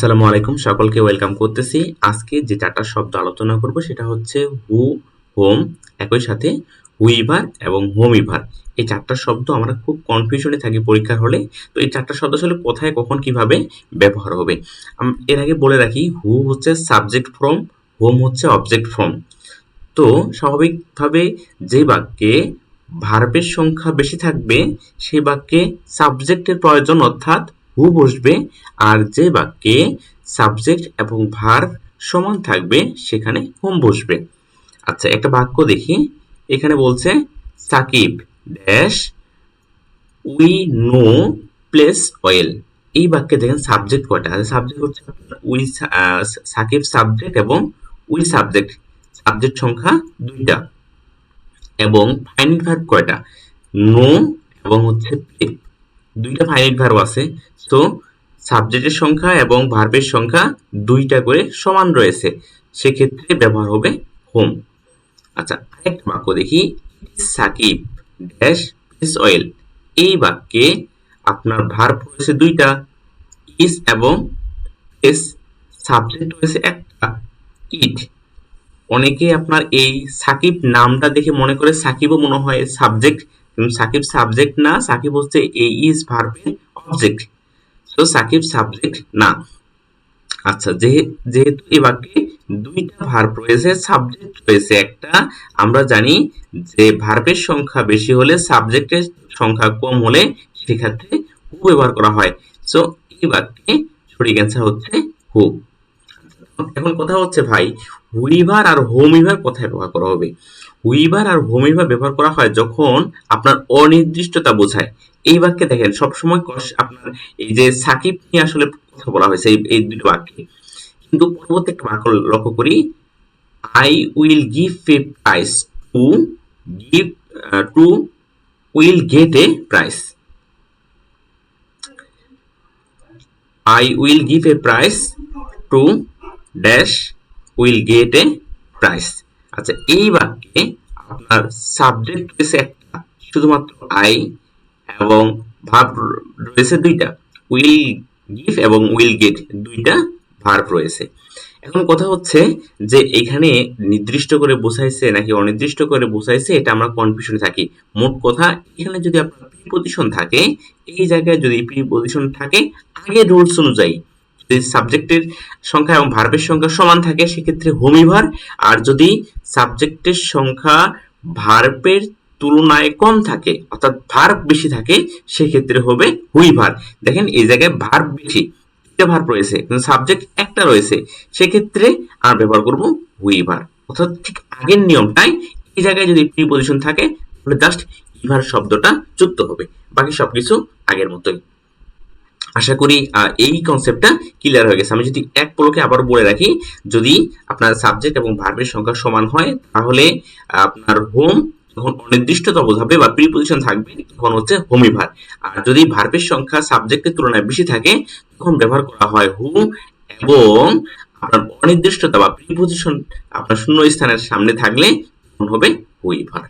আসসালামু আলাইকুম, সকলকে ওয়েলকাম করতেছি। আজকে যে চারটা শব্দ আলোচনা করব সেটা হচ্ছে হু, হোম, একই সাথে হুইভার এবং হোমিভার। এই চারটা শব্দ আমরা খুব কনফিউশনে থাকি পরীক্ষার হলে। তো এই চারটা শব্দ আসলে কোথায় কখন কিভাবে ব্যবহার হবে। এর আগে বলে রাখি, হু হচ্ছে সাবজেক্ট ফ্রম, হোম হচ্ছে অবজেক্ট ফ্রম। তো স্বাভাবিকভাবে যে বাক্যে ভার্বের সংখ্যা বেশি থাকবে সেই বাক্যে সাবজেক্টের প্রয়োজন, অর্থাৎ হু বসবে। আর যে বাক্যে সাবজেক্ট এবং ভার্ব সমান থাকবে সেখানে হোম বসবে। আচ্ছা, একটা বাক্য দেখি। এখানে বলছে Shakib dash we know place well. এই বাক্যে দেখেন সাবজেক্ট কয়টা আছে। সাবজেক্ট হচ্ছে উই, সাকিব সাবজেক্ট এবং উই সাবজেক্ট। সাবজেক্ট সংখ্যা দুইটা এবং ফাইনাইট ভার্ব কয়টা? নো এবং হচ্ছে প্লে। দুইটা ফাইনাইট ভার্ব আছে। সো সাবজেক্টের সংখ্যা এবং ভার্বের সংখ্যা দুইটা করে সমান রয়েছে, সেক্ষেত্রে ব্যবহার হবে হোম। আচ্ছা, আরেকটা বাক্য দেখি। Shakib dash place well. এই বাক্যে আপনার ভার্ব রয়েছে দুইটা, ইজ এবং প্লেস। সাবজেক্ট রয়েছে একটা, ইট। অনেকে আপনার এই সাকিব নামটা দেখে মনে করে সাকিবও মনে হয় সাবজেক্ট, কিন্তু সাকিব সাবজেক্ট না, সাকিব হচ্ছে এই ইজ ভার্বের অবজেক্ট। তো সাকিব সাবজেক্ট না। আচ্ছা, যেহেতু এই বাক্যে দুইটা ভার্ব রয়েছে, সাবজেক্ট রয়েছে একটা, আমরা জানি যে ভার্বের সংখ্যা বেশি হলে সাবজেক্টের সংখ্যা কম হলে সেক্ষেত্রে হু ব্যবহার করা হয়। সো এই বাক্যে সঠিক অ্যান্সার হচ্ছে হু। এখন কথা হচ্ছে ভাই, হুইভার আর হোমিভার কোথায় ব্যবহার করা হবে? হুইভার আর হোমিভার ব্যবহার করা হয় যখন আপনার অনির্দিষ্টতা বোঝায়। এই বাক্যে দেখেন সবসময় আপনার এই যে সাকিব নিয়ে আসলে কথা বলা হয়েছে এই দুটো বাক্যে, কিন্তু পরবর্তী একটা বাক্য লক্ষ্য করি। I will give a prize to give to will get a prize. I will give a prize to dash will get a prize. আচ্ছা, এই বাক্যে আপনার সাবজেক্ট রয়েছে একটা, শুধুমাত্র আই, এবং ভার্ব রয়েছে দুইটা, উইল গিভ এবং উইল গেট, দুইটা ভার্ব রয়েছে। এখন কথা হচ্ছে যে এখানে নির্দিষ্ট করে বোঝাইছে নাকি অনির্দিষ্ট করে বোঝাইছে, এটা আমরা কনফিউশনে থাকি। মোট কথা, এখানে যদি আপনার প্রিপজিশন থাকে, এই জায়গায় যদি প্রিপজিশন থাকে আগের রুলস অনুযায়ী, যদি সাবজেক্টের সংখ্যা এবং ভার্বের সংখ্যা সমান থাকে সেক্ষেত্রে হোমিভার, আর যদি সাবজেক্টের সংখ্যা ভার্বের তুলনায় কম থাকে, অর্থাৎ ভার্ব বেশি থাকে, সেক্ষেত্রে হবে হুইভার। দেখেন এই জায়গায় ভার্ব বেশি, দুইটা ভার্ব রয়েছে কিন্তু সাবজেক্ট একটা রয়েছে, সেক্ষেত্রে আমরা ব্যবহার করব হুইভার। অর্থাৎ ঠিক আগের নিয়মটাই, এই জায়গায় যদি প্রিপজিশন থাকে তাহলে জাস্ট ইভার শব্দটা যুক্ত হবে, বাকি সবকিছু আগের মতোই। আশা করি এই কনসেপ্টটা ক্লিয়ার হয়ে গেছে। আমি যদি এক পলকে আবার বলে রাখি, যদি আপনার সাবজেক্ট এবং ভার্বের সংখ্যা সমান হয় তাহলে আপনার হোম যখন অনির্দিষ্টতা বোঝাবে বা প্রিপজিশন থাকবে তখন হচ্ছে হোমিভার। আর যদি ভার্বের সংখ্যা সাবজেক্টের তুলনায় বেশি থাকে তখন ব্যবহার করা হয় হু, এবং আপনার অনির্দিষ্টতা বা প্রিপজিশন আপনার শূন্য স্থানের সামনে থাকলে তখন হবে হুইভার।